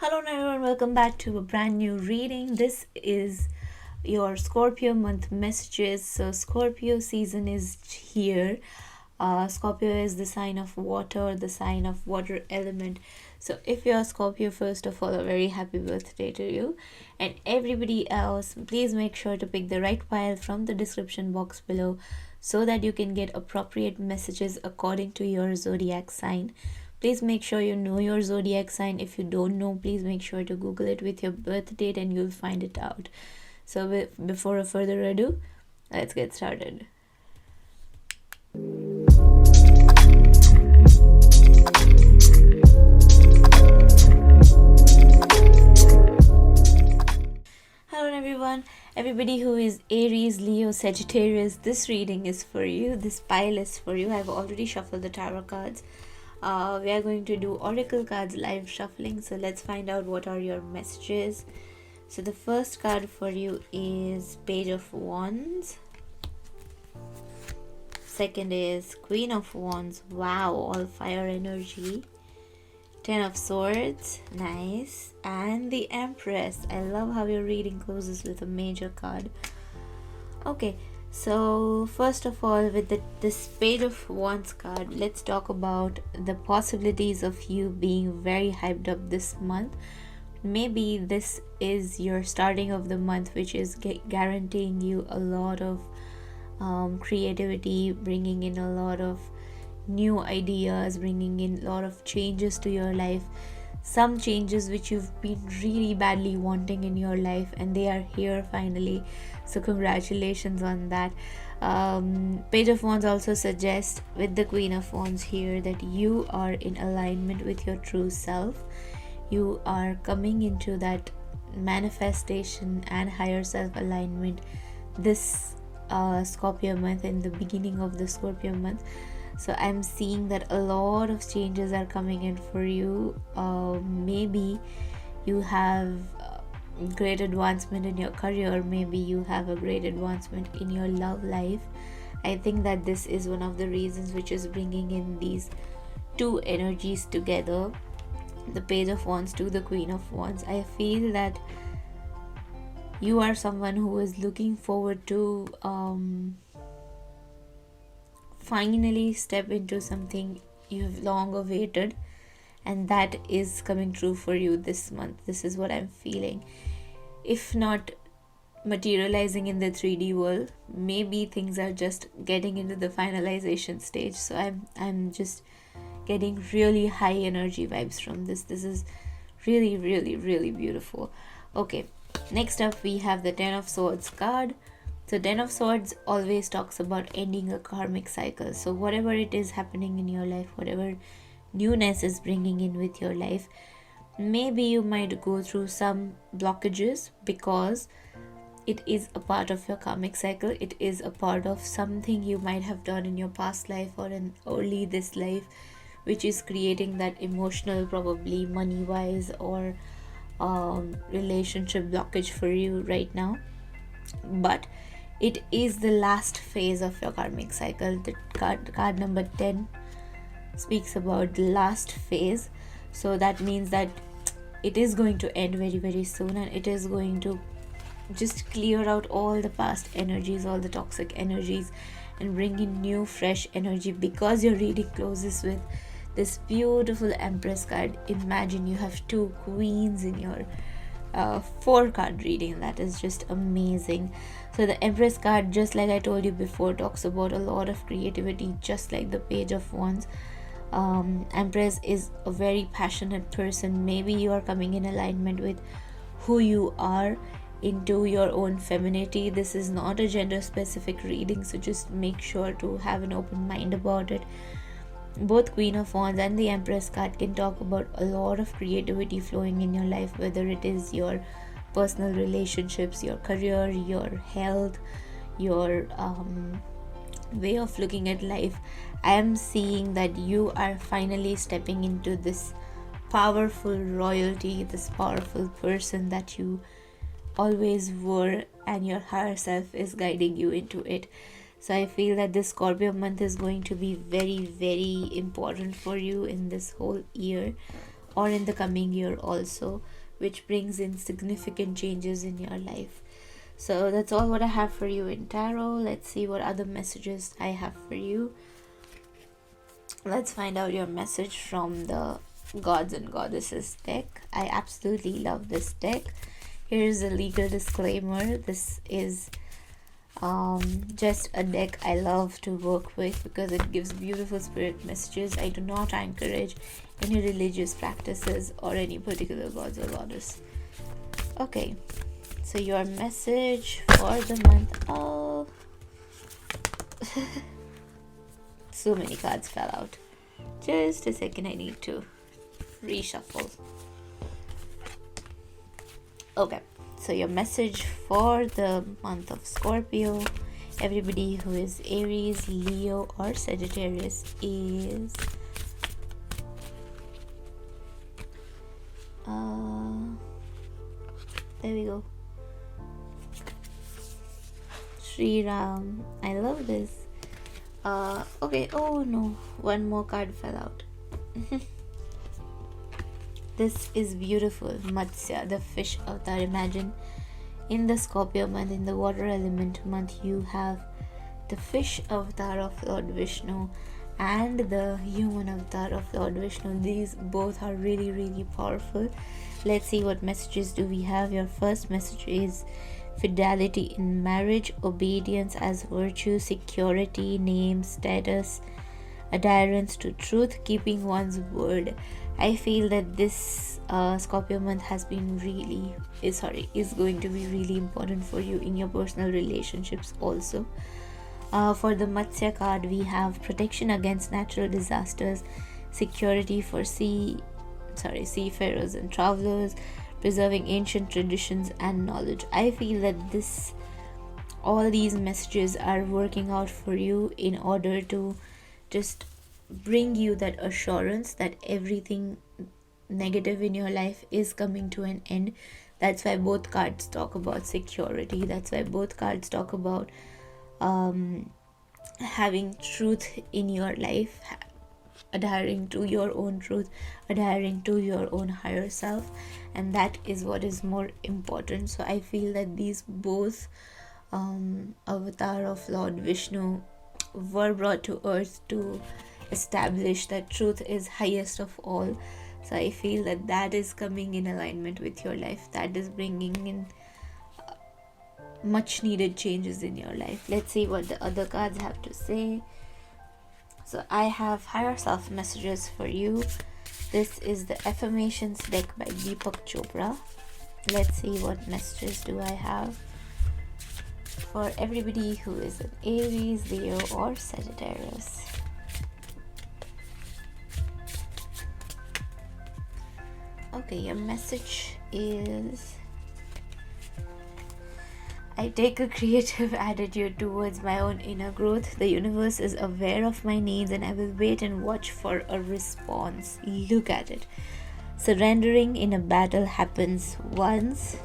Hello everyone, welcome back to a brand new reading. This is your Scorpio month messages. So Scorpio season is here. Scorpio is the sign of water element. So if you're Scorpio, first of all, a very happy birthday to you. And everybody else, please make sure to pick the right pile from the description box below so that you can get appropriate messages according to your zodiac sign. Please make sure you know your zodiac sign. If you don't know, please make sure to Google it with your birth date and you'll find it out. So before further ado, let's get started. Hello everyone, everybody who is Aries, Leo, Sagittarius, this reading is for you. This pile is for you. I've already shuffled the tarot cards. We are going to do oracle cards live shuffling, so let's find out what are your messages. So the first card for you is Page of Wands. Second is Queen of Wands. Wow, all fire energy. Ten of Swords, nice. And the Empress. I love how your reading closes with a major card. Okay, so first of all, with this Page of Wands card, let's talk about the possibilities of you being very hyped up this month. Maybe this is your starting of the month, which is guaranteeing you a lot of creativity, bringing in a lot of new ideas, bringing in a lot of changes to your life. Some changes which you've been really badly wanting in your life, and they are here finally. So congratulations on that. Page of Wands also suggests with the Queen of Wands here that you are in alignment with your true self. You are coming into that manifestation and higher self alignment this Scorpio month, in the beginning of the Scorpio month. So I'm seeing that a lot of changes are coming in for you. Maybe you have great advancement in your career. Maybe you have a great advancement in your love life. I think that this is one of the reasons which is bringing in these two energies together, the Page of Wands to the Queen of Wands. I feel that you are someone who is looking forward to finally step into something you've long awaited, and that is coming true for you this month. This is what I'm feeling. If not materializing in the 3D world, maybe things are just getting into the finalization stage. So I'm just getting really high energy vibes from this. This is really, really, really beautiful. Okay, next up we have the Ten of Swords card. So Ten of Swords always talks about ending a karmic cycle. So whatever it is happening in your life, whatever newness is bringing in with your life, maybe you might go through some blockages because it is a part of your karmic cycle. It is a part of something you might have done in your past life or in early this life, which is creating that emotional, probably money wise or relationship blockage for you right now. But it is the last phase of your karmic cycle. The card number 10 speaks about the last phase. So that means that it is going to end very, very soon, and it is going to just clear out all the past energies, all the toxic energies, and bring in new, fresh energy, because your reading closes with this beautiful Empress card. Imagine you have two queens in your 4-card reading. That is just amazing. So the Empress card, just like I told you before, talks about a lot of creativity, just like the Page of Wands. Empress is a very passionate person. Maybe you are coming in alignment with who you are, into your own femininity. This is not a gender specific reading, so just make sure to have an open mind about it. Both Queen of Wands and the Empress card can talk about a lot of creativity flowing in your life, whether it is your personal relationships, your career, your health, your way of looking at life. I am seeing that you are finally stepping into this powerful royalty, this powerful person that you always were, and your higher self is guiding you into it. So I feel that this Scorpio month is going to be very, very important for you in this whole year. or in the coming year also, which brings in significant changes in your life. So that's all what I have for you in tarot. Let's see what other messages I have for you. Let's find out your message from the Gods and Goddesses deck. I absolutely love this deck. Here's a legal disclaimer. This is just a deck I love to work with because it gives beautiful spirit messages. I do not encourage any religious practices or any particular gods or goddess. Okay, so your message for the month of so many cards fell out. Just a second, I need to reshuffle. Okay, so your message for the month of Scorpio, everybody who is Aries, Leo or Sagittarius, is there we go. Sri Ram. I love this. Okay, oh no, one more card fell out. This is beautiful. Matsya, the fish avatar. Imagine in the Scorpio month, in the water element month, you have the fish avatar of Lord Vishnu and the human avatar of Lord Vishnu. These both are really, really powerful. Let's see what messages do we have. Your first message is fidelity in marriage, obedience as virtue, security, name, status, adherence to truth, keeping one's word. I feel that this Scorpio month has been is going to be really important for you in your personal relationships also. For the Matsya card, we have protection against natural disasters, security for seafarers and travelers, preserving ancient traditions and knowledge. I feel that all these messages are working out for you in order to just bring you that assurance that everything negative in your life is coming to an end. That's why both cards talk about security. That's why both cards talk about having truth in your life, adhering to your own truth, adhering to your own higher self, and that is what is more important. So I feel that these both avatar of Lord Vishnu were brought to earth to establish that truth is highest of all. So I feel that is coming in alignment with your life. That is bringing in much needed changes in your life. Let's see what the other cards have to say. So I have higher self messages for you. This is the affirmations deck by Deepak Chopra. Let's see what messages do I have for everybody who is an Aries, Leo or Sagittarius. Okay, your message is: I take a creative attitude towards my own inner growth. The universe is aware of my needs and I will wait and watch for a response. Look at it. Surrendering in a battle happens once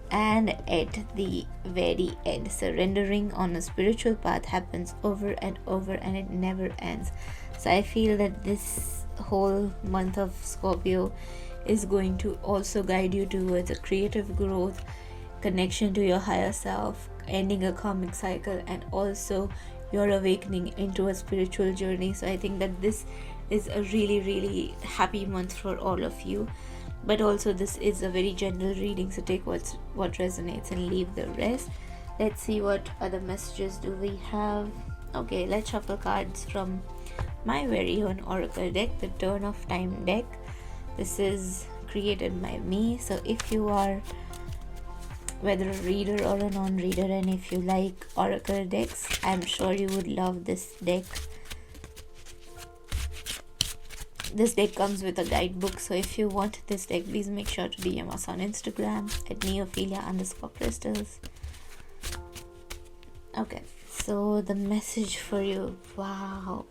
and at the very end. Surrendering on a spiritual path happens over and over and it never ends. So I feel that this whole month of Scorpio is going to also guide you towards a creative growth, connection to your higher self, ending a karmic cycle, and also your awakening into a spiritual journey. So I think that this is a really, really happy month for all of you. But also this is a very general reading, so take what resonates and leave the rest. Let's see what other messages do we have. Okay, let's shuffle cards from my very own oracle deck, the Turn of Time deck. This is created by me. So if you are whether a reader or a non-reader, and if you like oracle decks, I'm sure you would love this deck. This deck comes with a guidebook, so if you want this deck, please make sure to DM us on Instagram at neophilia_crystals. Okay, so the message for you, wow,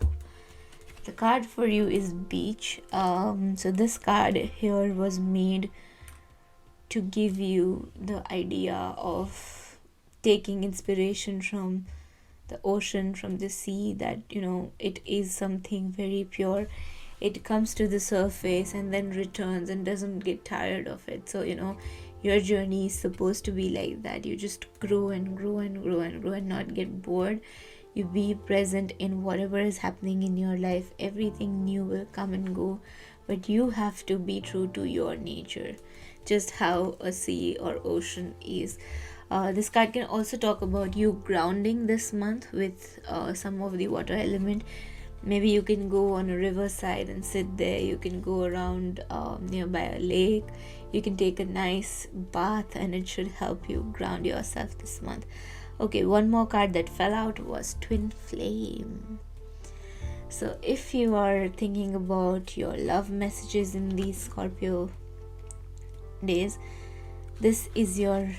the card for you is Beach. So this card here was made to give you the idea of taking inspiration from the ocean, from the sea, that it is something very pure. it comes to the surface and then returns and doesn't get tired of it. So your journey is supposed to be like that. You just grow and grow and grow and grow and not get bored. You be present in whatever is happening in your life. Everything new will come and go, but you have to be true to your nature, just how a sea or ocean is. This card can also talk about you grounding this month with some of the water element. Maybe you can go on a riverside and sit there. You can go around nearby a lake. You can take a nice bath, and it should help you ground yourself this month. Okay, one more card that fell out was Twin Flame. So if you are thinking about your love messages in these Scorpio days, this is your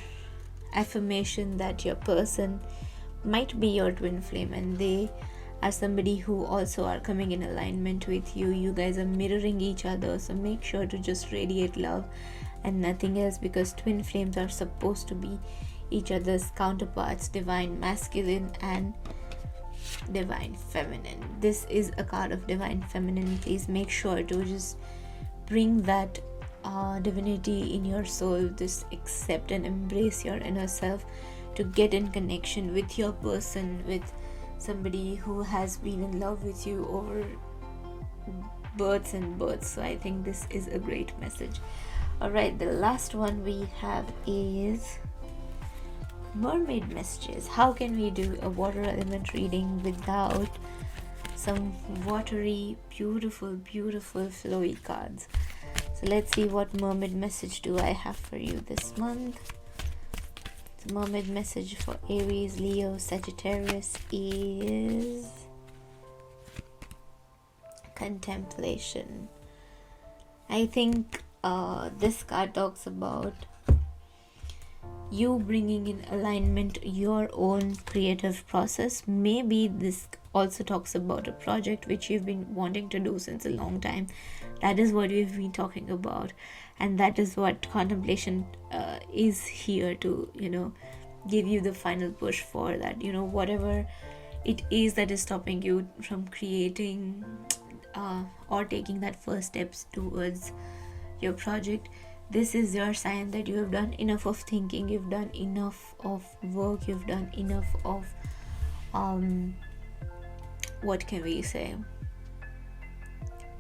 affirmation that your person might be your twin flame, and they are somebody who also are coming in alignment with you. You guys are mirroring each other, so make sure to just radiate love and nothing else, because twin flames are supposed to be each other's counterparts, divine masculine and divine feminine. This is a card of divine feminine. Please make sure to just bring that divinity in your soul. Just accept and embrace your inner self to get in connection with your person, with somebody who has been in love with you over births and births. So I think this is a great message. Alright, the last one we have is mermaid messages. How can we do a water element reading without some watery, beautiful flowy cards? So let's see, what mermaid message do I have for you this month. The mermaid message for Aries, Leo, Sagittarius is contemplation. I think this card talks about you bringing in alignment your own creative process. Maybe this also talks about a project which you've been wanting to do since a long time. That is what we've been talking about, and that is what contemplation is here to give you the final push for that. Whatever it is that is stopping you from creating or taking that first steps towards your project, this is your sign that you have done enough of thinking, you've done enough of work, you've done enough of what can we say,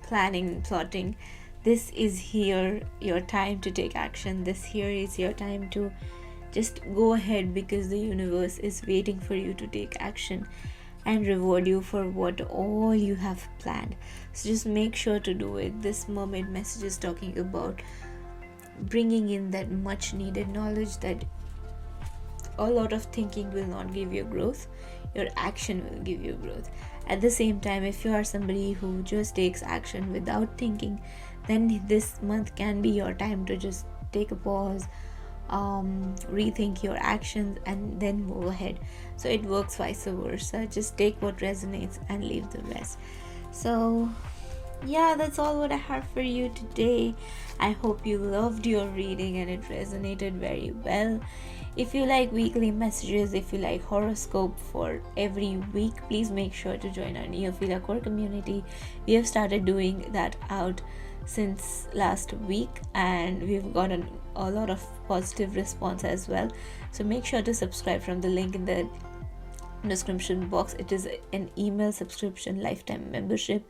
planning, plotting. This is here your time to take action. This here is your time to just go ahead, because the universe is waiting for you to take action and reward you for what all you have planned. So just make sure to do it. This mermaid message is talking about bringing in that much needed knowledge that a lot of thinking will not give you growth. Your action will give you growth. At the same time, if you are somebody who just takes action without thinking, then this month can be your time to just take a pause, rethink your actions, and then move ahead. So it works vice versa. Just take what resonates and leave the rest. So yeah, that's all what I have for you today. I hope you loved your reading and it resonated very well. If you like weekly messages, if you like horoscope for every week, please make sure to join our Neophilia core community. We have started doing that out since last week, and we've gotten a lot of positive response as well. So make sure to subscribe from the link in the description box. It is an email subscription, lifetime membership,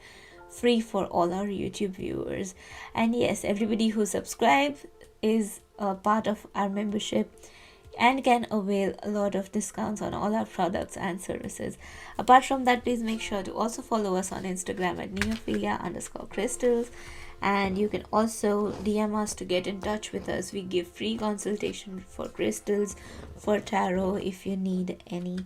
free for all our YouTube viewers. And yes, everybody who subscribes is a part of our membership and can avail a lot of discounts on all our products and services. Apart from that, please make sure to also follow us on Instagram at neophilia_crystals, and you can also DM us to get in touch with us. We give free consultation for crystals, for tarot, if you need any.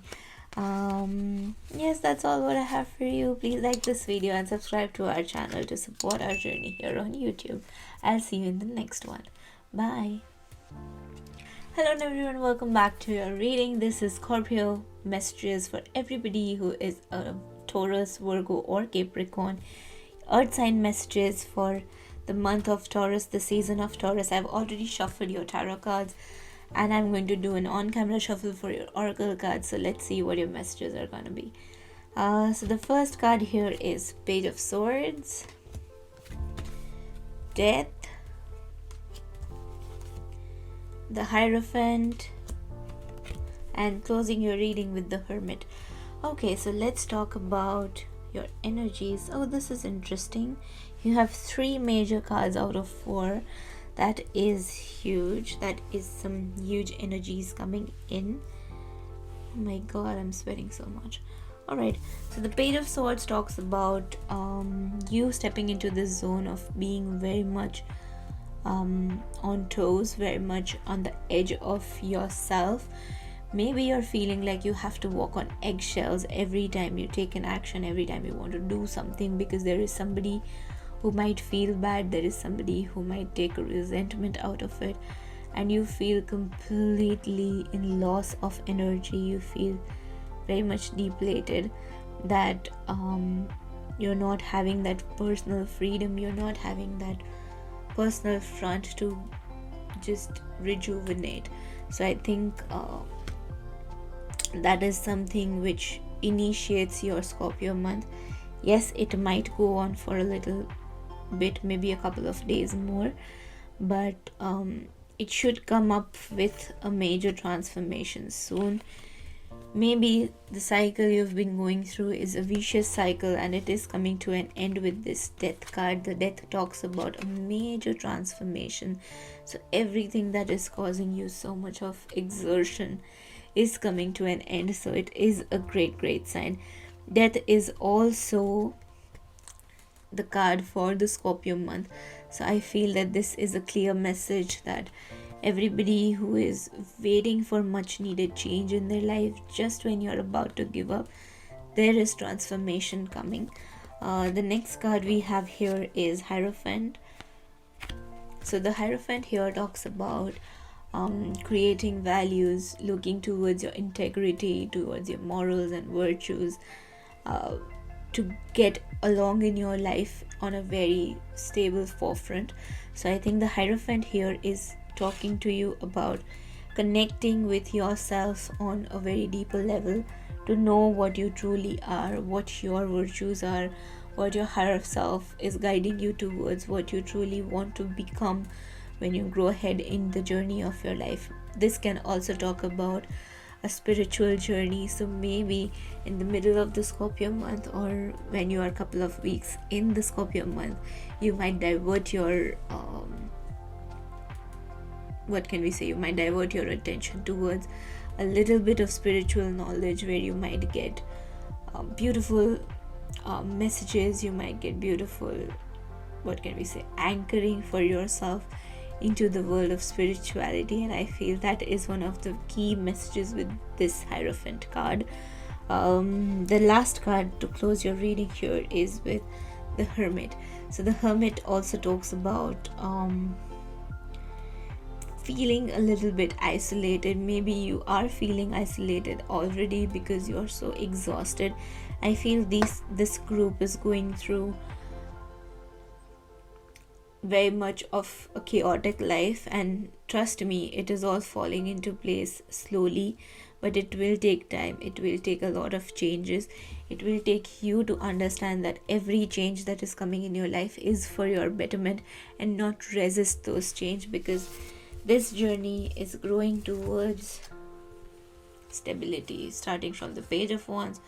Yes, that's all what I have for you. Please like this video and subscribe to our channel to support our journey here on YouTube. I'll see you in the next one. Bye. Hello everyone, welcome back to your reading. This is Scorpio messages for everybody who is a Taurus, Virgo or Capricorn. Earth sign messages for the month of Taurus, the season of Taurus. I've already shuffled your tarot cards, and I'm going to do an on-camera shuffle for your oracle cards. So let's see what your messages are going to be. So the first card here is Page of Swords, Death, the Hierophant, and closing your reading with the Hermit. Okay, so let's talk about your energies. Oh, this is interesting. You have 3 major cards out of 4. That is huge. That is some huge energies coming in. Oh my god, I'm sweating so much. Alright, so the Page of Swords talks about you stepping into this zone of being very much on toes, very much on the edge of yourself. Maybe you're feeling like you have to walk on eggshells every time you take an action, every time you want to do something, because there is somebody who might feel bad, there is somebody who might take a resentment out of it, and you feel completely in loss of energy. You feel very much depleted, that you're not having that personal freedom, you're not having that personal front to just rejuvenate. So I think that is something which initiates your Scorpio month. Yes, it might go on for a little bit, maybe a couple of days more, but it should come up with a major transformation soon. Maybe the cycle you've been going through is a vicious cycle, and it is coming to an end with this Death card. The Death talks about a major transformation. So everything that is causing you so much of exertion is coming to an end. So it is a great sign. Death is also the card for the Scorpio month. So I feel that this is a clear message that everybody who is waiting for much needed change in their life, just when you're about to give up, there is transformation coming. The next card we have here is Hierophant. So the Hierophant here talks about creating values, looking towards your integrity, towards your morals and virtues, to get along in your life on a very stable forefront. So I think the Hierophant here is talking to you about connecting with yourself on a very deeper level, to know what you truly are, what your virtues are, what your higher self is guiding you towards, what you truly want to become when you grow ahead in the journey of your life. This can also talk about a spiritual journey. So maybe in the middle of the Scorpio month, or when you are a couple of weeks in the Scorpio month, you might divert your you might divert your attention towards a little bit of spiritual knowledge, where you might get beautiful messages, you might get beautiful anchoring for yourself into the world of spirituality. And I feel that is one of the key messages with this Hierophant card. The last card to close your reading here is with the Hermit. So the Hermit also talks about feeling a little bit isolated. Maybe you are feeling isolated already because you're so exhausted. I feel this group is going through very much of a chaotic life, and trust me, it is all falling into place slowly, but it will take time. It will take a lot of changes. It will take you to understand that every change that is coming in your life is for your betterment, and not resist those change, because this journey is growing towards stability, starting from the Page of Wands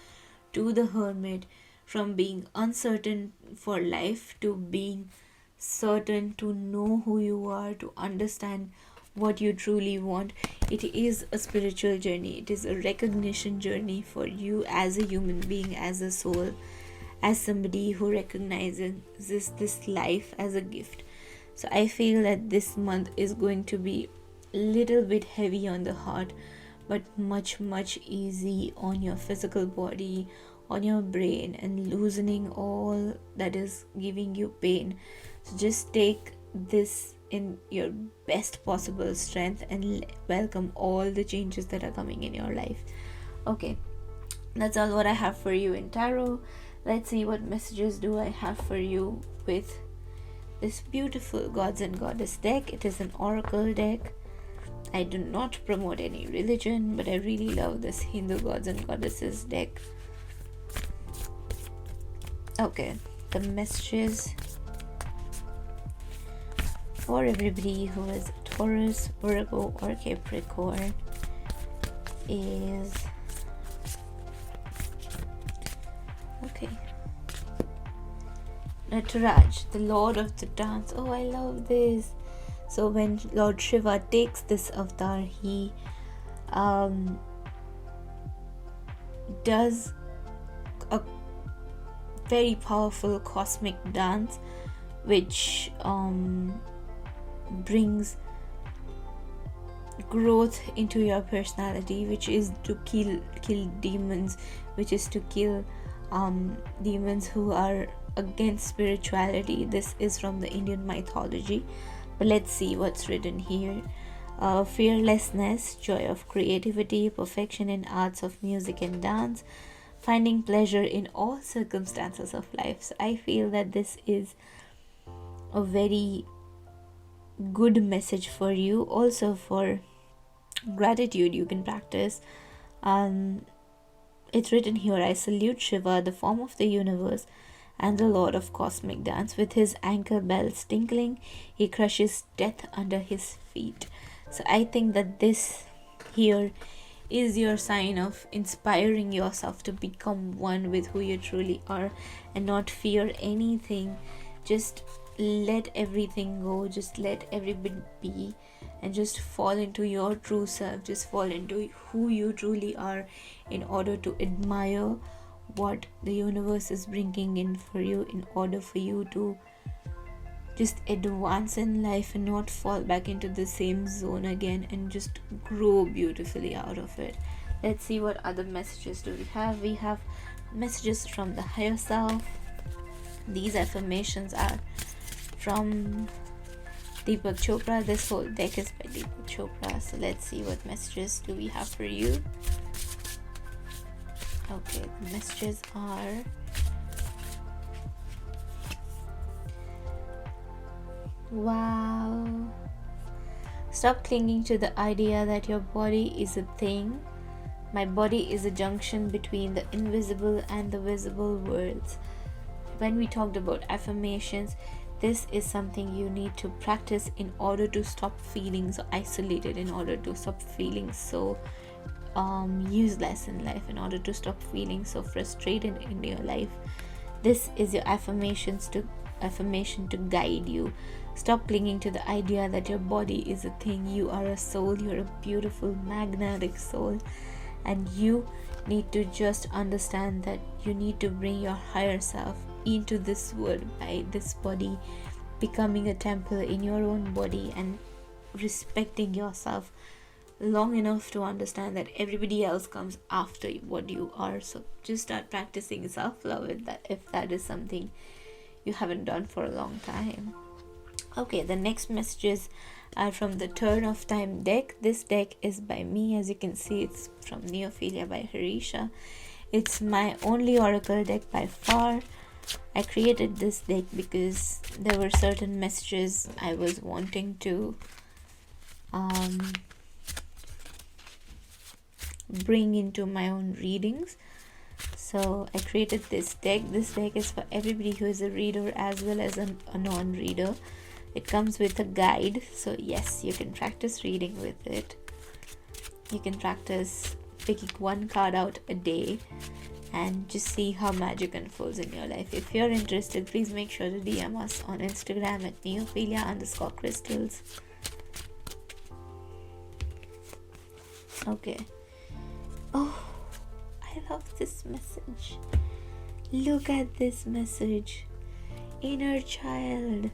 to the Hermit, from being uncertain for life to being certain, to know who you are, to understand what you truly want. It is a spiritual journey. It is a recognition journey for you as a human being, as a soul, as somebody who recognizes this life as a gift. So I feel that this month is going to be a little bit heavy on the heart, but much easy on your physical body, on your brain, and loosening all that is giving you pain. So just take this in your best possible strength and welcome all the changes that are coming in your life. Okay, that's all what I have for you in tarot. Let's see what messages do I have for you with this beautiful Gods and Goddess deck. It is an oracle deck. I do not promote any religion, but I really love this Hindu Gods and Goddesses deck. Okay, the messages for everybody who is Taurus, Virgo, or Capricorn is okay. Nataraj, the Lord of the Dance. Oh, I love this. So when Lord Shiva takes this avatar, he does a very powerful cosmic dance, which brings growth into your personality, which is to kill demons, which is to kill demons who are against spirituality. This is from the Indian mythology, but let's see what's written here. Fearlessness, joy of creativity, perfection in arts of music and dance, finding pleasure in all circumstances of life. So I feel that this is a very good message for you. Also for gratitude, you can practice. It's written here, I salute Shiva, the form of the universe and the Lord of cosmic dance. With his ankle bells tinkling, he crushes death under his feet. So I think that this here is your sign of inspiring yourself to become one with who you truly are and not fear anything. Just let everything go, just let everybody be, and just fall into your true self, just fall into who you truly are, in order to admire what the universe is bringing in for you, in order for you to just advance in life and not fall back into the same zone again, and just grow beautifully out of it. Let's see what other messages do we have. We have messages from the higher self. These affirmations are from Deepak Chopra. This whole deck is by Deepak Chopra. So let's see what messages do we have for you. Okay, the messages are wow. Stop clinging to the idea that your body is a thing. My body is a junction between the invisible and the visible worlds. When we talked about affirmations, this is something you need to practice in order to stop feeling so isolated, in order to stop feeling so useless in life, in order to stop feeling so frustrated in your life. This is your affirmation to guide you. Stop clinging to the idea that your body is a thing. You are a soul. You're a beautiful magnetic soul, and you need to just understand that you need to bring your higher self into this world by this body, becoming a temple in your own body, and respecting yourself long enough to understand that everybody else comes after what you are. So just start practicing self-love if that is something you haven't done for a long time. Okay, the next messages are from the Turn of Time deck. This deck is by me. As you can see, it's from Neophilia by Harisha. It's my only oracle deck by far. I created this deck because there were certain messages I was wanting to bring into my own readings. So I created this deck. This deck is for everybody who is a reader as well as a non-reader. It comes with a guide. So yes, you can practice reading with it. You can practice picking one card out a day and just see how magic unfolds in your life. If you're interested, please make sure to DM us on Instagram at neophilia_crystals. Okay. Oh, I love this message. Look at this message. Inner child.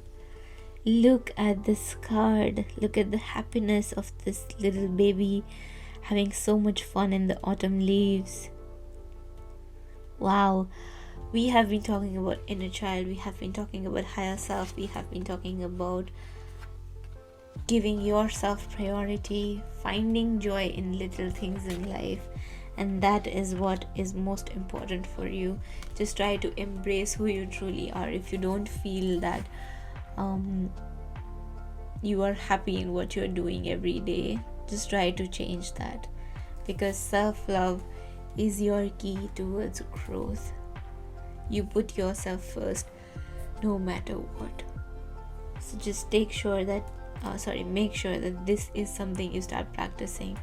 Look at this card. Look at the happiness of this little baby having so much fun in the autumn leaves. Wow. We have been talking about inner child. We have been talking about higher self. We have been talking about giving yourself priority, finding joy in little things in life, and that is what is most important for you. Just try to embrace who you truly are. If you don't feel that you are happy in what you're doing every day, just try to change that, because self-love is your key towards growth. You put yourself first no matter what. So just make sure that this is something you start practicing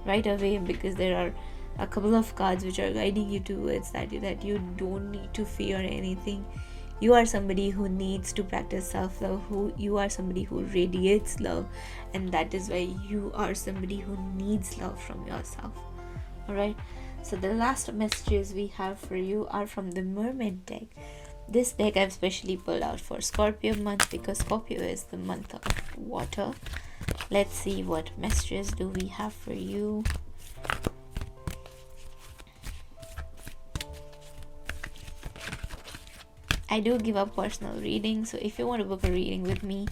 right away, because there are a couple of cards which are guiding you towards that you don't need to fear anything. You are somebody who needs to practice self-love, you are somebody who radiates love, and that is why you are somebody who needs love from yourself. Alright, so the last messages we have for you are from the Mermaid deck. This deck I've specially pulled out for Scorpio month, because Scorpio is the month of water. Let's see what messages do we have for you. I do give up personal reading, so if you want to book a reading with me,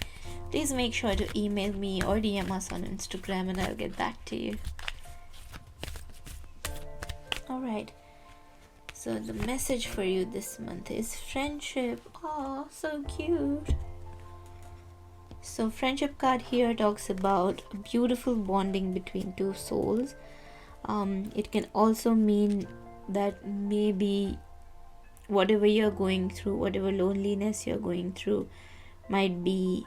please make sure to email me or DM us on Instagram and I'll get back to you. Alright, so the message for you this month is friendship. Oh, so cute. So friendship card here talks about a beautiful bonding between two souls. It can also mean that maybe whatever you're going through, whatever loneliness you're going through, might be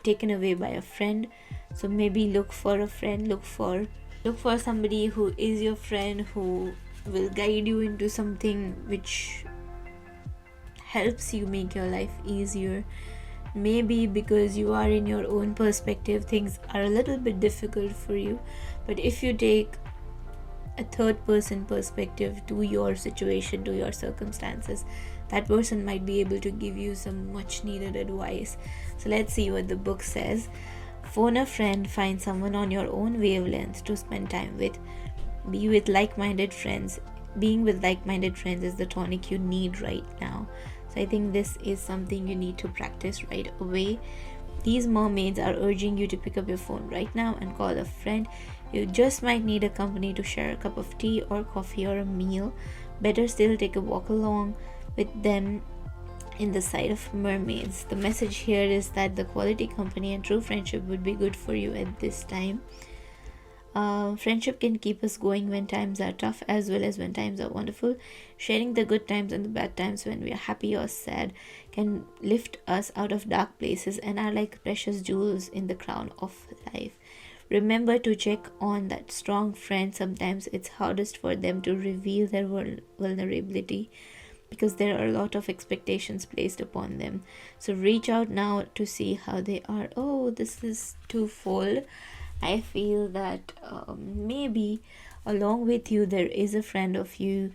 taken away by a friend. So maybe look for a friend, look for somebody who is your friend, who will guide you into something which helps you make your life easier. Maybe because you are in your own perspective, things are a little bit difficult for you, but if you take a third person perspective to your situation, to your circumstances, that person might be able to give you some much needed advice. So let's see what the book says. Phone a friend, find someone on your own wavelength to spend time with. Be with like-minded friends. Being with like-minded friends is the tonic you need right now. So I think this is something you need to practice right away. These mermaids are urging you to pick up your phone right now and call a friend. You just might need a company to share a cup of tea or coffee or a meal. Better still, take a walk along with them in the sight of mermaids. The message here is that the quality company and true friendship would be good for you at this time. Friendship can keep us going when times are tough as well as when times are wonderful. Sharing the good times and the bad times when we are happy or sad can lift us out of dark places and are like precious jewels in the crown of life. Remember to check on that strong friend. Sometimes it's hardest for them to reveal their vulnerability because there are a lot of expectations placed upon them. So reach out now to see how they are. Oh, this is twofold. I feel that maybe along with you there is a friend of you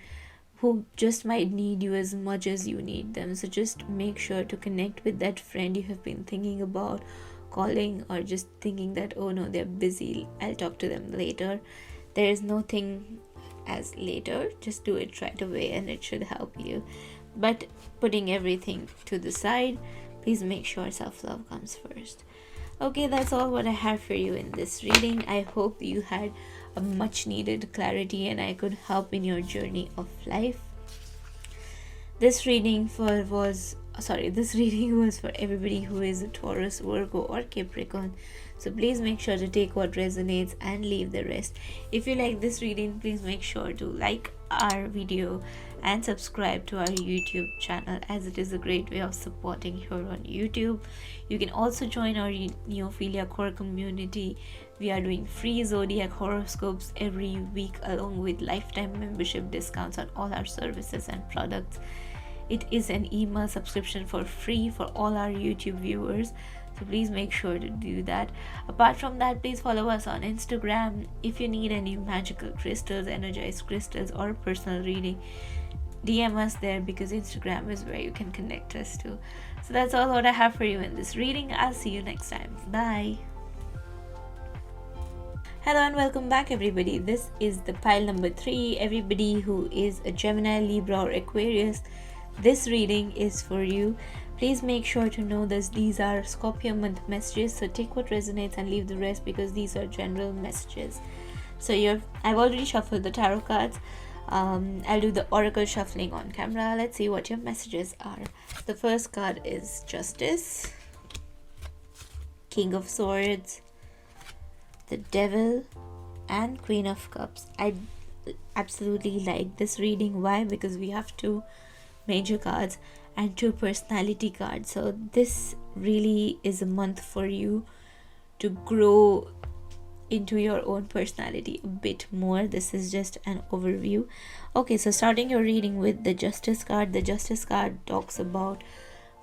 who just might need you as much as you need them. So just make sure to connect with that friend you have been thinking about calling, or just thinking that, oh no, they're busy, I'll talk to them later. There is no thing as later. Just do it right away and it should help you. But putting everything to the side, please make sure self-love comes first. Okay, that's all what I have for you in this reading. I hope you had a much needed clarity and I could help in your journey of life. This reading was for everybody who is a Taurus, Virgo or Capricorn. So please make sure to take what resonates and leave the rest. If you like this reading, please make sure to like our video and subscribe to our YouTube channel, as it is a great way of supporting here on YouTube. You can also join our Neophilia core community. We are doing free Zodiac horoscopes every week, along with lifetime membership discounts on all our services and products. It is an email subscription for free for all our YouTube viewers. So please make sure to do that. Apart from that, please follow us on Instagram. If you need any magical crystals, energized crystals, or personal reading, DM us there, because Instagram is where you can connect us to. So that's all what I have for you in this reading. I'll see you next time. Bye. Hello and welcome back, everybody. This is the pile number 3. Everybody who is a Gemini, Libra or Aquarius, this reading is for you. Please make sure to know that these are Scorpio month messages, so take what resonates and leave the rest, because these are general messages. So I've already shuffled the tarot cards. I'll do the oracle shuffling on camera. Let's see what your messages are. The first card is Justice, King of Swords, the Devil, and Queen of Cups. I absolutely like this reading. Why? Because we have two major cards and 2 personality cards. So this really is a month for you to grow into your own personality a bit more. This is just an overview. Okay, so starting your reading with the Justice card. The Justice card talks about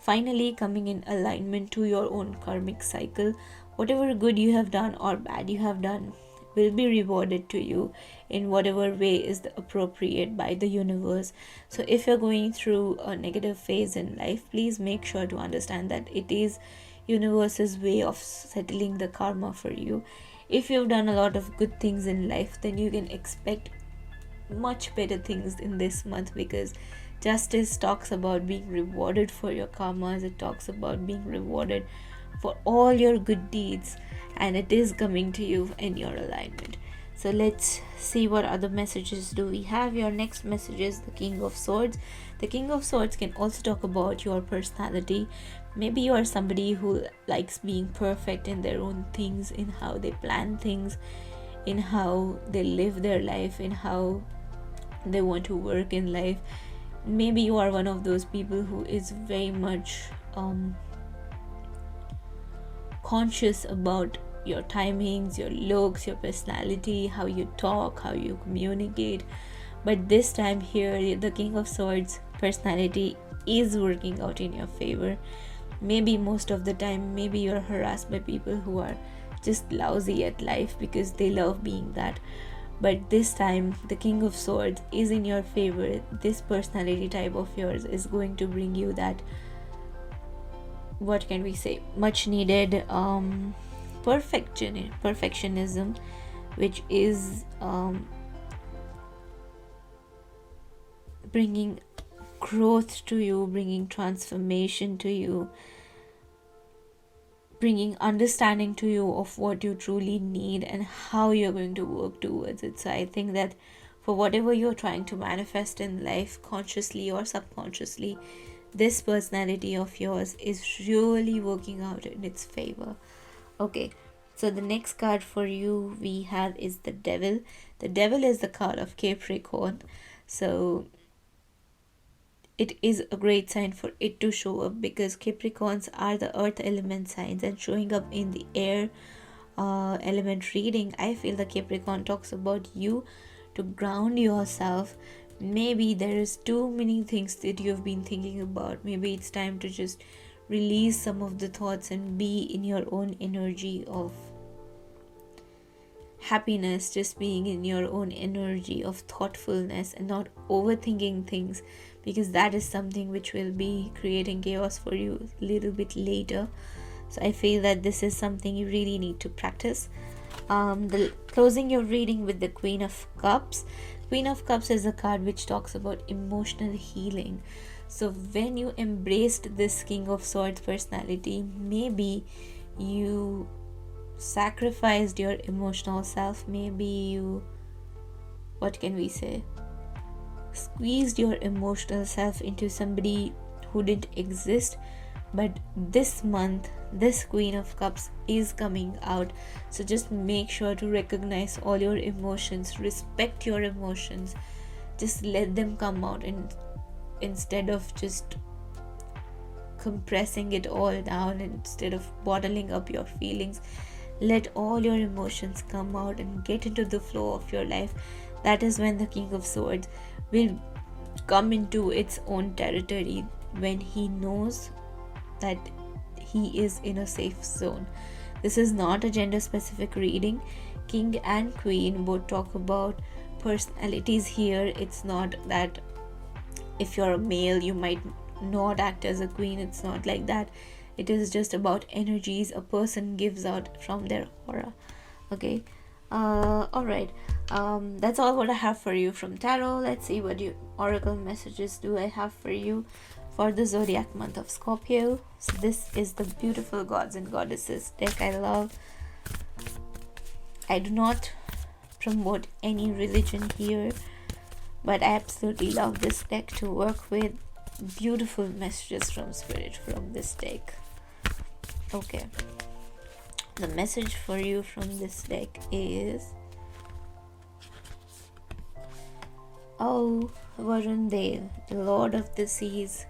finally coming in alignment to your own karmic cycle. Whatever good you have done or bad you have done will be rewarded to you in whatever way is the appropriate by the universe. So if you're going through a negative phase in life, please make sure to understand that it is universe's way of settling the karma for you. If you've done a lot of good things in life, then you can expect much better things in this month, because Justice talks about being rewarded for your karmas. It talks about being rewarded for all your good deeds, and it is coming to you in your alignment. So let's see what other messages do we have. Your next message is the King of Swords. The King of Swords can also talk about your personality. Maybe you are somebody who likes being perfect in their own things, in how they plan things, in how they live their life, in how they want to work in life. Maybe you are one of those people who is very much conscious about your timings, your looks, your personality, how you talk, how you communicate. But this time here, the King of Swords personality is working out in your favor. Maybe most of the time, maybe you're harassed by people who are just lousy at life because they love being that. But this time, the King of Swords is in your favor. This personality type of yours is going to bring you that, what can we say, much needed perfectionism, which is bringing growth to you, bringing transformation to you, bringing understanding to you of what you truly need and how you're going to work towards it. So I think that for whatever you're trying to manifest in life, consciously or subconsciously, this personality of yours is really working out in its favor. Okay, so the next card for you we have is the Devil. The Devil is the card of Capricorn. So it is a great sign for it to show up, because Capricorns are the earth element signs, and showing up in the air element reading, I feel the Capricorn talks about you to ground yourself. Maybe there is too many things that you've been thinking about. Maybe it's time to just release some of the thoughts and be in your own energy of happiness, just being in your own energy of thoughtfulness and not overthinking things, because that is something which will be creating chaos for you a little bit later. So I feel that this is something you really need to practice. Closing your reading with the Queen of Cups. Queen of Cups is a card which talks about emotional healing. So when you embraced this King of Swords personality, maybe you sacrificed your emotional self. Maybe you, what can we say, squeezed your emotional self into somebody who didn't exist. But this month, this Queen of Cups is coming out. So just make sure to recognize all your emotions, respect your emotions, just let them come out, and instead of just compressing it all down, instead of bottling up your feelings, let all your emotions come out and get into the flow of your life. That is when the King of Swords will come into its own territory, when he knows that he is in a safe zone. This is not a gender specific reading. King and Queen both talk about personalities here. It's not that if you're a male you might not act as a queen. It's not like that. It is just about energies a person gives out from their aura. Okay, alright, that's all what I have for you from tarot. Let's see what your oracle messages do I have for you for the zodiac month of Scorpio. So this is the beautiful gods and goddesses deck I love. I do not promote any religion here, but I absolutely love this deck to work with. Beautiful messages from spirit from this deck. Okay, the message for you from this deck is, oh, Varun Dev, the Lord of the Seas,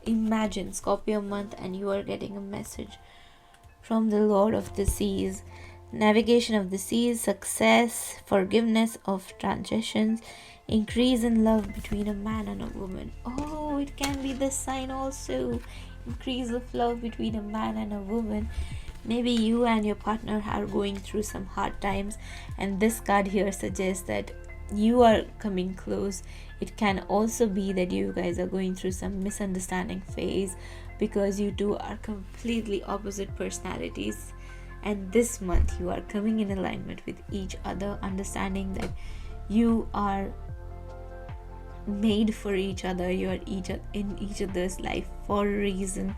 imagine Scorpio month and you are getting a message from the Lord of the Seas. Navigation of the seas, success, forgiveness of transitions, increase in love between a man and a woman. Oh, it can be this sign also. Increase of love between a man and a woman. Maybe you and your partner are going through some hard times, and this card here suggests that you are coming close. It can also be that you guys are going through some misunderstanding phase because you two are completely opposite personalities, and this month you are coming in alignment with each other, understanding that you are made for each other, you are in each other's life for a reason.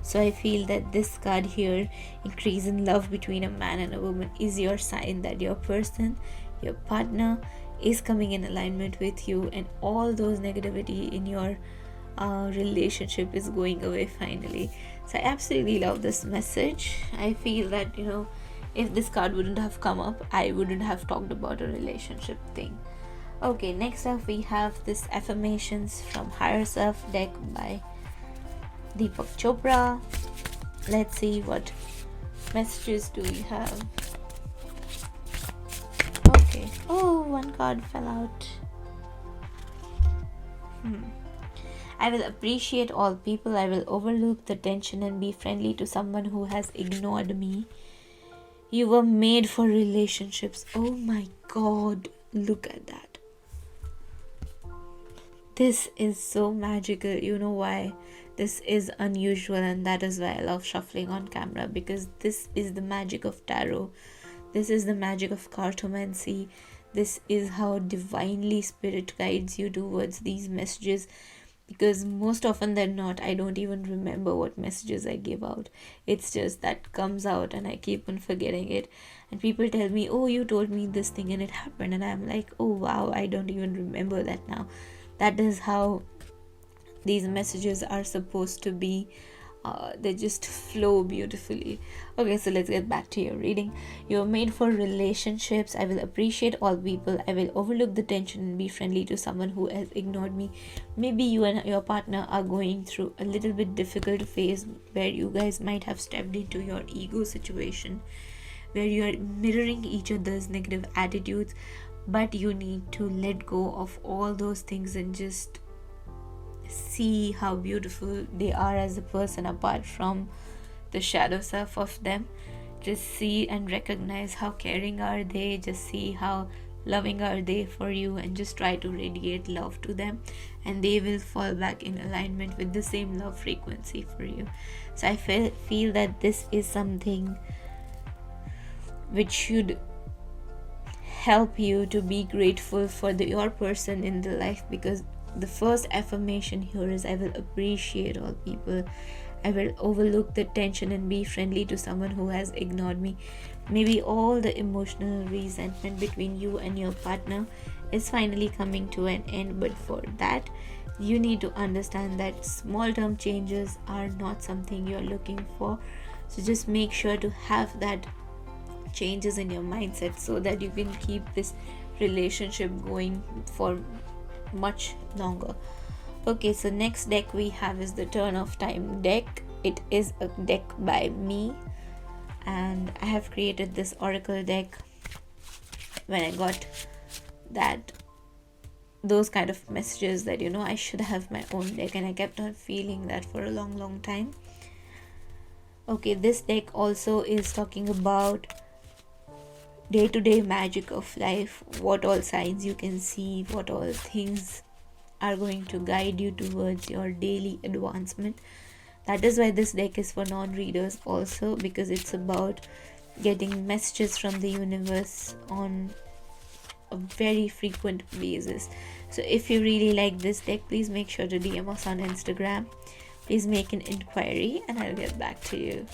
So I feel that this card here, increase in love between a man and a woman, is your sign that your person, your partner, is coming in alignment with you, and all those negativity in your relationship is going away finally. So I absolutely love this message. I feel that, if this card wouldn't have come up, I wouldn't have talked about a relationship thing. Okay, next up we have this affirmations from Higher Self deck by Deepak Chopra. Let's see what messages do we have. Okay. Oh, one card fell out. I will appreciate all people. I will overlook the tension and be friendly to someone who has ignored me. You were made for relationships. Oh my God, look at that. This is so magical. You know why? This is unusual, and that is why I love shuffling on camera, because this is the magic of tarot. This is the magic of cartomancy. This is how divinely spirit guides you towards these messages, because most often than not, I don't even remember what messages I give out. It's just that comes out and I keep on forgetting it, and people tell me, oh, you told me this thing and it happened, and I'm like, oh wow, I don't even remember that now. That is how these messages are supposed to be. They just flow beautifully. Okay, so let's get back to your reading. You're made for relationships. I will appreciate all people. I will overlook the tension and be friendly to someone who has ignored me. Maybe you and your partner are going through a little bit difficult phase where you guys might have stepped into your ego situation, where you are mirroring each other's negative attitudes, but you need to let go of all those things and just see how beautiful they are as a person apart from the shadow self of them. Just see and recognize how caring are they, just see how loving are they for you, and just try to radiate love to them, and they will fall back in alignment with the same love frequency for you. So I feel that this is something which should help you to be grateful for your person in the life, because the first affirmation here is I will appreciate all people. I will overlook the tension and be friendly to someone who has ignored me. Maybe all the emotional resentment between you and your partner is finally coming to an end, but for that you need to understand that small term changes are not something you're looking for. So just make sure to have that changes in your mindset so that you can keep this relationship going for much longer. Okay, so next deck we have is the Turn of Time deck. It is a deck by me, and I have created this oracle deck when I got those kind of messages that I should have my own deck, and I kept on feeling that for a long time. Okay, this deck also is talking about day-to-day magic of life, what all signs you can see, what all things are going to guide you towards your daily advancement. That is why this deck is for non-readers also, because it's about getting messages from the universe on a very frequent basis. So if you really like this deck, please make sure to DM us on Instagram. Please make an inquiry and I'll get back to you.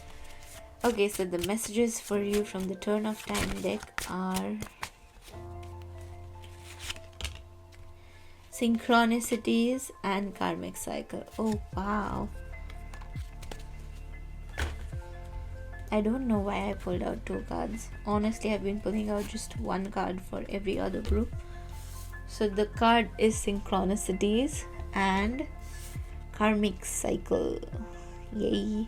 Okay, so the messages for you from the Turn of Time deck are synchronicities and karmic cycle. Oh wow, I don't know why I pulled out 2 cards. Honestly, I've been pulling out just 1 card for every other group. So the card is synchronicities and karmic cycle. Yay.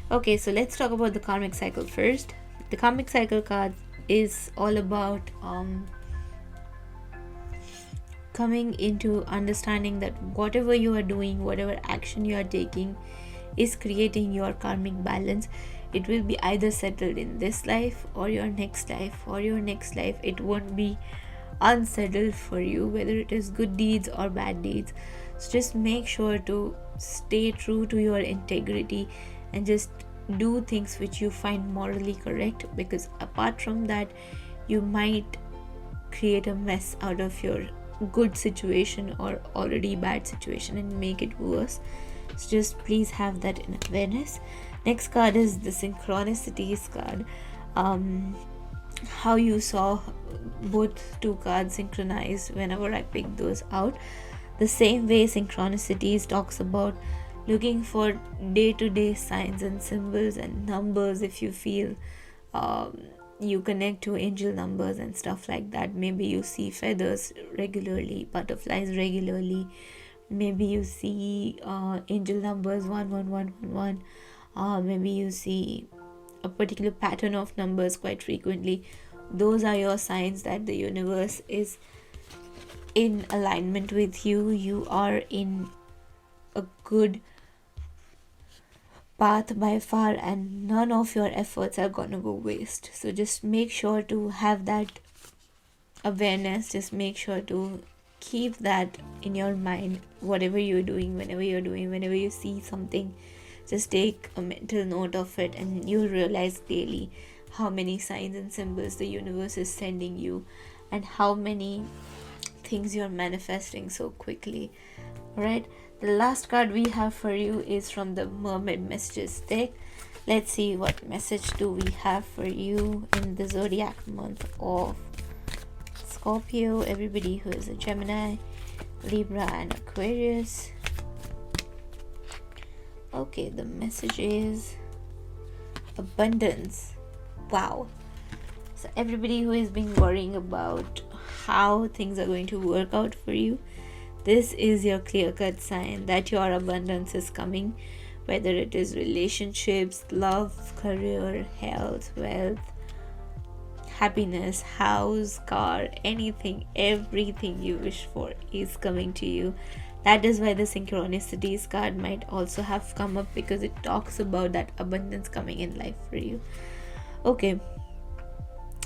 Okay, so let's talk about the karmic cycle first. The karmic cycle card is all about coming into understanding that whatever you are doing, whatever action you are taking, is creating your karmic balance. It will be either settled in this life or your next life, or your next life it won't be unsettled for you, whether it is good deeds or bad deeds. So just make sure to stay true to your integrity and just do things which you find morally correct, because apart from that you might create a mess out of your good situation or already bad situation and make it worse. So just please have that in awareness. Next card is the synchronicities card. How you saw both two cards synchronized whenever I picked those out. The same way synchronicities talks about looking for day-to-day signs and symbols and numbers. If you feel you connect to angel numbers and stuff like that, maybe you see feathers regularly, butterflies regularly, maybe you see angel numbers 11111, maybe you see a particular pattern of numbers quite frequently. Those are your signs that the universe is in alignment with you. You are in a good path by far, and none of your efforts are gonna go waste. So just make sure to have that awareness. Just make sure to keep that in your mind. Whatever you're doing, whenever you see something, just take a mental note of it, and you'll realize daily how many signs and symbols the universe is sending you, and how many things you're manifesting so quickly. Alright, the last card we have for you is from the Mermaid Messages deck. Let's see what message do we have for you in the zodiac month of Scorpio, everybody who is a Gemini, Libra and Aquarius. Okay, the message is abundance. Wow. So everybody who has been worrying about how things are going to work out for you, this is your clear-cut sign that your abundance is coming, whether it is relationships, love, career, health, wealth, happiness, house, car, anything, everything you wish for is coming to you. That is why the synchronicities card might also have come up, because it talks about that abundance coming in life for you. Okay,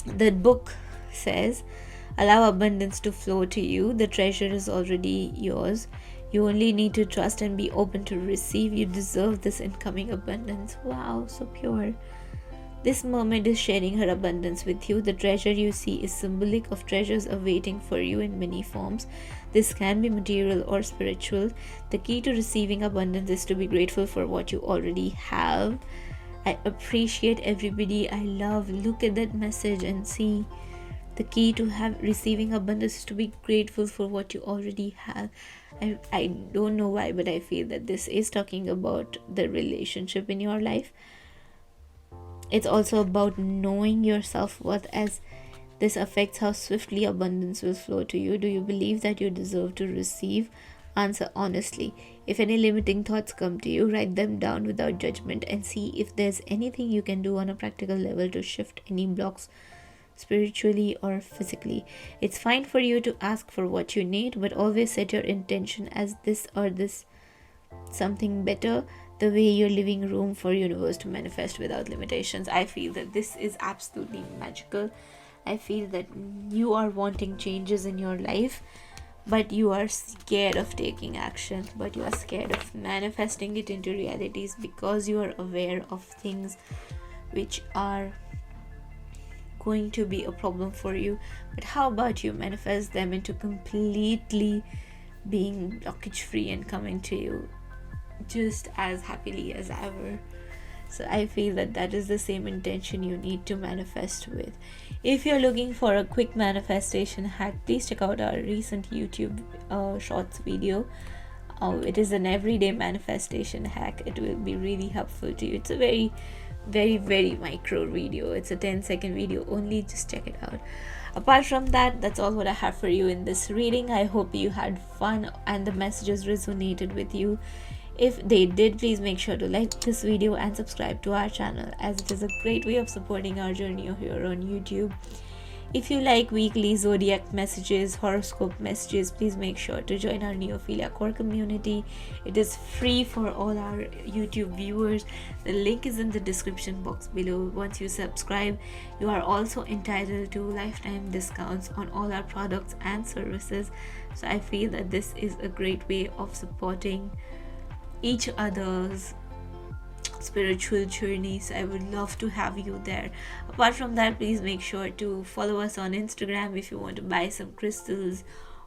the book says, allow abundance to flow to you. The treasure is already yours. You only need to trust and be open to receive. You deserve this incoming abundance. Wow, so pure. This mermaid is sharing her abundance with you. The treasure you see is symbolic of treasures awaiting for you in many forms. This can be material or spiritual. The key to receiving abundance is to be grateful for what you already have. I appreciate everybody. I love. Look at that message and see. The key to receiving abundance is to be grateful for what you already have. I don't know why, but I feel that this is talking about the relationship in your life. It's also about knowing your self-worth, as this affects how swiftly abundance will flow to you. Do you believe that you deserve to receive? Answer honestly. If any limiting thoughts come to you, write them down without judgment and see if there's anything you can do on a practical level to shift any blocks spiritually or physically. It's fine for you to ask for what you need, but always set your intention as this or this something better, the way you're leaving room for universe to manifest without limitations. I feel that this is absolutely magical. I feel that you are wanting changes in your life, but you are scared of taking action, but you are scared of manifesting it into realities because you are aware of things which are going to be a problem for you. But how about you manifest them into completely being blockage free and coming to you just as happily as ever? So I feel that that is the same intention you need to manifest with. If you're looking for a quick manifestation hack, please check out our recent YouTube shorts video. It is an everyday manifestation hack. It will be really helpful to you. It's a very, very, very micro video. It's a 10-second video only. Just check it out. Apart from that, that's all what I have for you in this reading. I hope you had fun and the messages resonated with you. If they did, please make sure to like this video and subscribe to our channel, as it is a great way of supporting our journey here on YouTube. If you like weekly zodiac messages, horoscope messages, please make sure to join our Neophilia core community. It is free for all our YouTube viewers. The link is in the description box below. Once you subscribe, you are also entitled to lifetime discounts on all our products and services. So I feel that this is a great way of supporting each other's spiritual journeys. I would love to have you there. Apart from that, please make sure to follow us on Instagram if you want to buy some crystals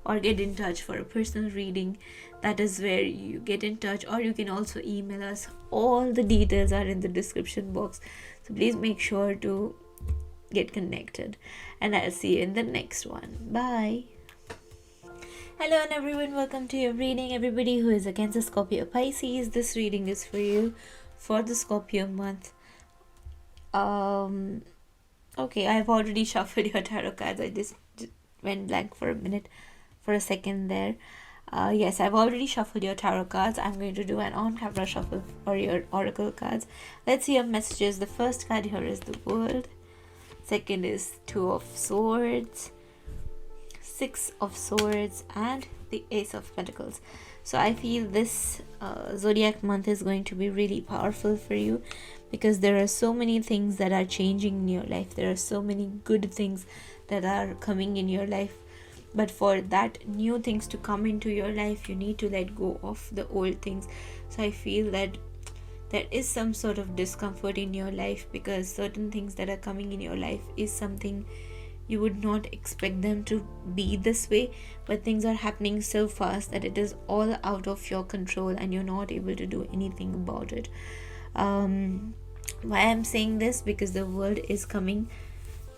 or get in touch for a personal reading. That is where you get in touch, or you can also email us. All the details are in the description box, so please make sure to get connected, and I'll see you in the next one. Bye. Hello and everyone, welcome to your reading. Everybody who is a Cancer, Scorpio, Pisces, this reading is for you for the Scorpio month. Okay, I've already shuffled your tarot cards. I just went blank for a second there. Yes, I've already shuffled your tarot cards. I'm going to do an on-camera shuffle for your oracle cards. Let's see your messages. The first card here is the World. Second is Two of Swords, Six of Swords, and the Ace of Pentacles. So I feel this zodiac month is going to be really powerful for you, because there are so many things that are changing in your life. There are so many good things that are coming in your life, but for that new things to come into your life, you need to let go of the old things. So I feel that there is some sort of discomfort in your life, because certain things that are coming in your life is something you would not expect them to be this way, but things are happening so fast that it is all out of your control and you're not able to do anything about it. Why I'm saying this? Because the World is coming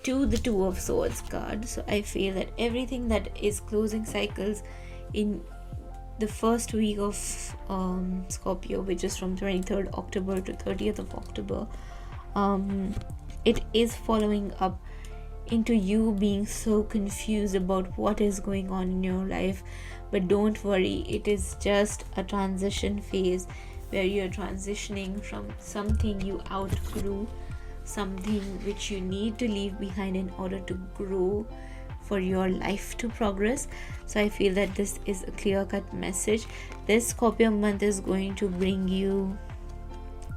to the Two of Swords card. So I feel that everything that is closing cycles in the first week of Scorpio, which is from 23rd October to 30th of October, it is following up into you being so confused about what is going on in your life. But don't worry, it is just a transition phase where you're transitioning from something you outgrew, something which you need to leave behind in order to grow, for your life to progress. So I feel that this is a clear-cut message. This Scorpio month is going to bring you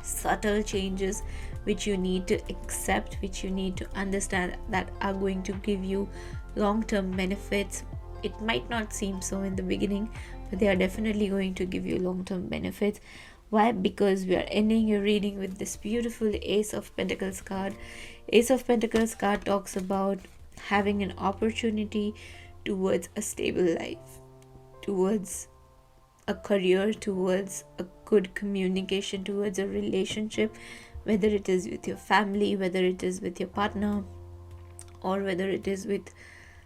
subtle changes which you need to accept, which you need to understand, that are going to give you long-term benefits. It might not seem so in the beginning, but they are definitely going to give you long-term benefits. Why? Because we are ending your reading with this beautiful Ace of Pentacles card. Ace of Pentacles card talks about having an opportunity towards a stable life, towards a career, towards a good communication, towards a relationship, whether it is with your family, whether it is with your partner, or whether it is with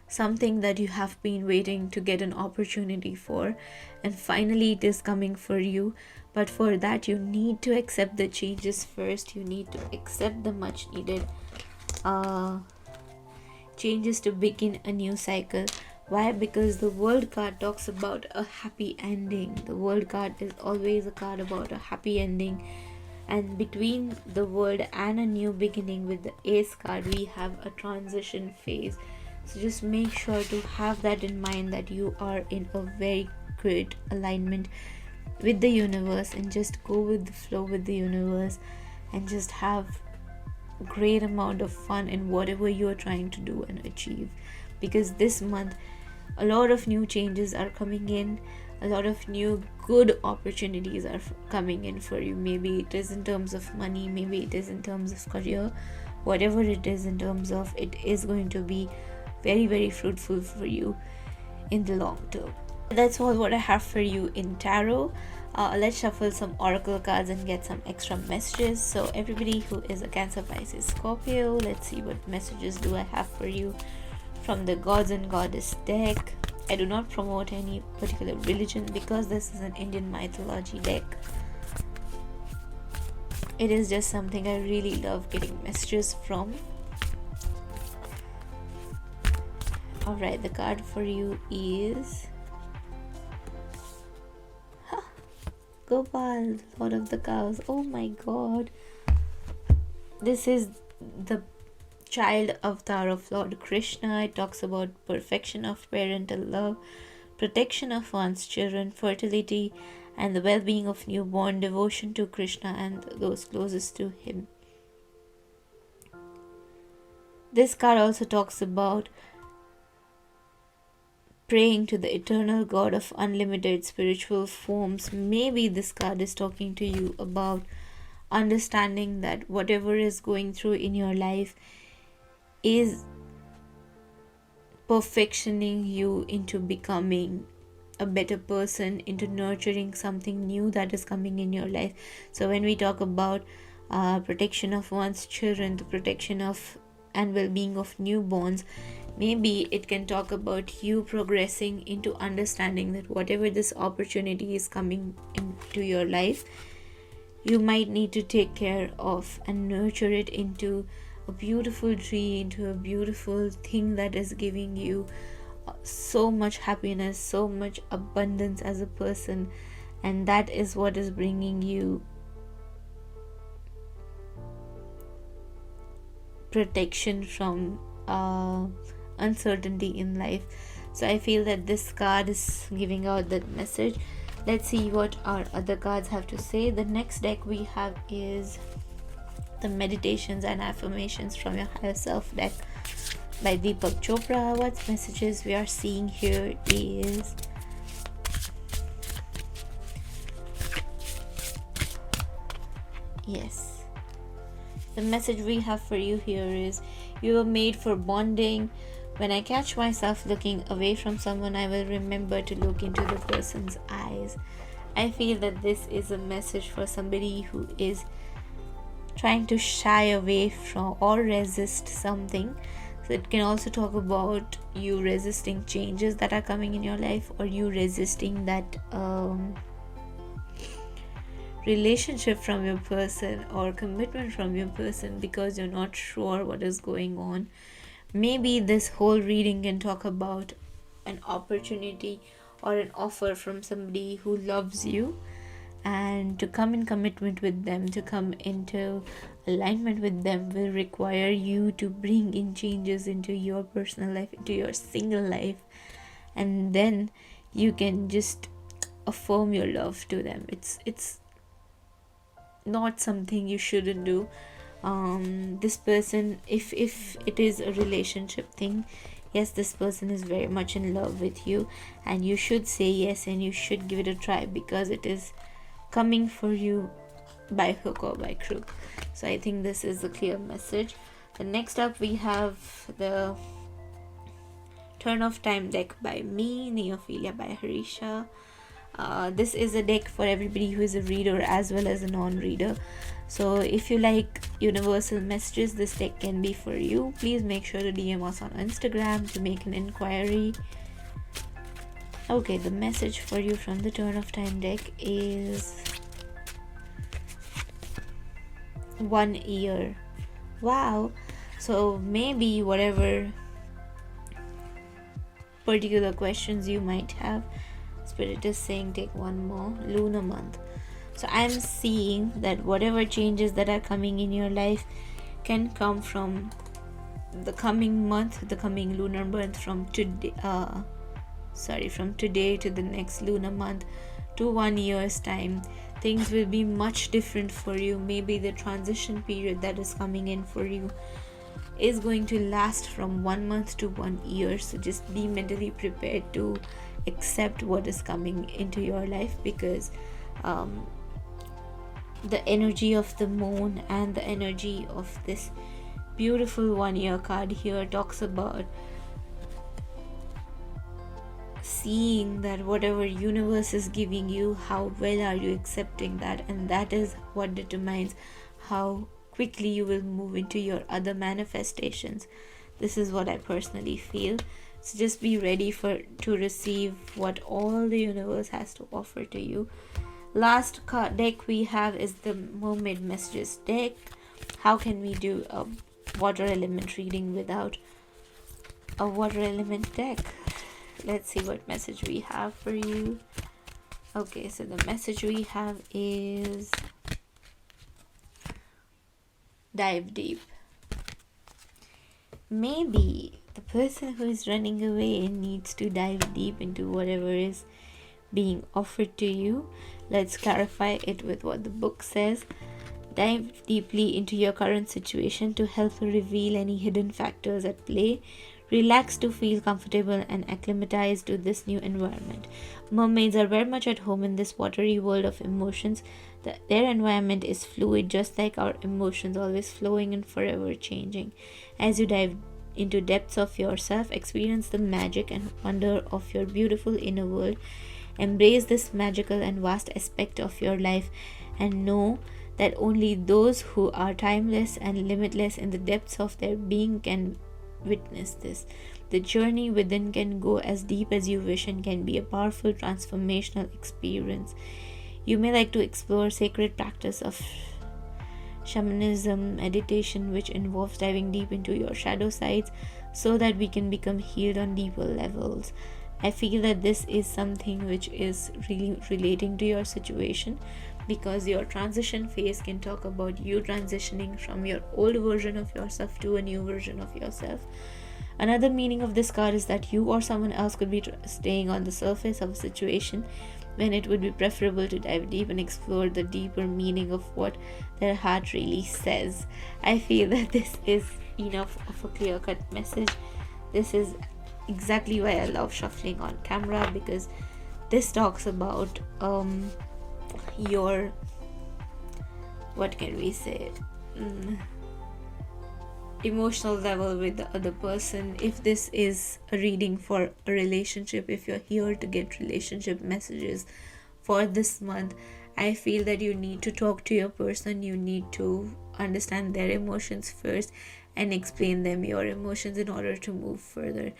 something that you have been waiting to get an opportunity for, and finally it is coming for you. But for that, you need to accept the changes first. You need to accept the much needed changes to begin a new cycle. Why? Because the World card talks about a happy ending. The World card is always a card about a happy ending, and between the World and a new beginning with the Ace card, we have a transition phase. So just make sure to have that in mind, that you are in a very great alignment with the universe, and just go with the flow with the universe, and just have a great amount of fun in whatever you are trying to do and achieve. Because this month a lot of new changes are coming in, a lot of new good opportunities are coming in for you. Maybe it is in terms of money, maybe it is in terms of career, whatever it is in terms of, it is going to be very, very fruitful for you in the long term. That's all what I have for you in tarot. Let's shuffle some oracle cards and get some extra messages. So everybody who is a Cancer, Pisces, Scorpio, let's see what messages do I have for you from the Gods and Goddess deck. I do not promote any particular religion because this is an Indian mythology deck. It is just something I really love getting messages from. Alright, the card for you is Gopal, Lord of the Cows. Oh my god. This is the child avatar of Lord Krishna. It talks about perfection of parental love, protection of one's children, fertility, and the well-being of newborn, devotion to Krishna and those closest to him. This card also talks about praying to the eternal God of unlimited spiritual forms. Maybe this card is talking to you about understanding that whatever is going through in your life is perfectioning you into becoming a better person, into nurturing something new that is coming in your life. So when we talk about protection of one's children, the protection of and well-being of newborns, maybe it can talk about you progressing into understanding that whatever this opportunity is coming into your life, you might need to take care of and nurture it into a beautiful tree, into a beautiful thing that is giving you so much happiness, so much abundance as a person. And that is what is bringing you protection from uncertainty in life. So I feel that this card is giving out that message. Let's see what our other cards have to say. The next deck we have is the Meditations and Affirmations from Your Higher Self deck by Deepak Chopra. What messages we are seeing here is yes, the message we have for you here is you were made for bonding. When I catch myself looking away from someone, I will remember to look into the person's eyes. I feel that this is a message for somebody who is trying to shy away from or resist something. So it can also talk about you resisting changes that are coming in your life, or you resisting that relationship from your person or commitment from your person because you're not sure what is going on. Maybe this whole reading can talk about an opportunity or an offer from somebody who loves you, and to come in commitment with them, to come into alignment with them will require you to bring in changes into your personal life, into your single life, and then you can just affirm your love to them. It's not something you shouldn't do. This person, if it is a relationship thing, yes, this person is very much in love with you, and you should say yes and you should give it a try because it is coming for you by hook or by crook. So I think this is a clear message. The next up we have the Turn of Time deck by me, Neophilia by Harisha. This is a deck for everybody who is a reader as well as a non-reader. So if you like universal messages, this deck can be for you. Please make sure to DM us on Instagram to make an inquiry. Okay, the message for you from the Turn of Time deck is 1 year. Wow. So maybe whatever particular questions you might have, Spirit is saying take one more lunar month. So I'm seeing that whatever changes that are coming in your life can come from the coming month, the coming lunar month, from today from today to the next lunar month to 1 year's time. Things will be much different for you. Maybe the transition period that is coming in for you is going to last from 1 month to 1 year. So just be mentally prepared to accept what is coming into your life, because the energy of the moon and the energy of this beautiful 1 year card here talks about seeing that whatever universe is giving you, how well are you accepting that, and that is what determines how quickly you will move into your other manifestations. This is what I personally feel. So just be ready to receive what all the universe has to offer to you. Last card deck we have is the Mermaid Messages deck. How can we do a water element reading without a water element deck? Let's see what message we have for you. Okay, so the message we have is dive deep. Maybe the person who is running away needs to dive deep into whatever is being offered to you. Let's clarify it with what the book says. Dive deeply into your current situation to help reveal any hidden factors at play. Relax to feel comfortable and acclimatize to this new environment. Mermaids are very much at home in this watery world of emotions. Their environment is fluid, just like our emotions, always flowing and forever changing. As you dive into depths of yourself, experience the magic and wonder of your beautiful inner world. Embrace this magical and vast aspect of your life and know that only those who are timeless and limitless in the depths of their being can witness this. The journey within can go as deep as you wish and can be a powerful transformational experience. You may like to explore sacred practice of shamanism, meditation, which involves diving deep into your shadow sides so that we can become healed on deeper levels. I feel that this is something which is really relating to your situation, because your transition phase can talk about you transitioning from your old version of yourself to a new version of yourself. Another meaning of this card is that you or someone else could be staying on the surface of a situation when it would be preferable to dive deep and explore the deeper meaning of what their heart really says. I feel that this is enough of a clear-cut message. This is exactly why I love shuffling on camera, because this talks about your, what can we say, emotional level with the other person. If this is a reading for a relationship, if you're here to get relationship messages for this month, I feel that you need to talk to your person. You need to understand their emotions first and explain them your emotions in order to move further.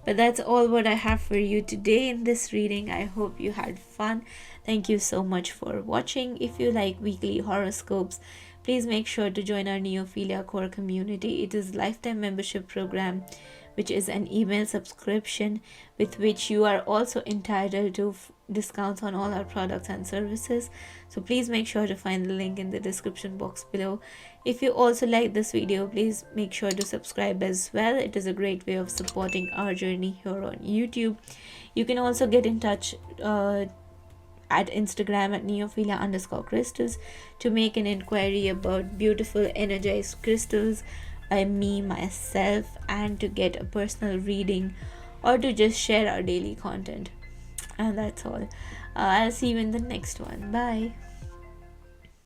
But that's all what I have for you today in this reading. I hope you had fun. Thank you so much for watching. If you like weekly horoscopes, please make sure to join our Neophilia core community. It is a lifetime membership program, which is an email subscription with which you are also entitled to discounts on all our products and services. So please make sure to find the link in the description box below. If you also like this video, please make sure to subscribe as well. It is a great way of supporting our journey here on YouTube. You can also get in touch at Instagram at neophilia_crystals to make an inquiry about beautiful energized crystals by me, myself, and to get a personal reading or to just share our daily content. And that's all. I'll see you in the next one. Bye.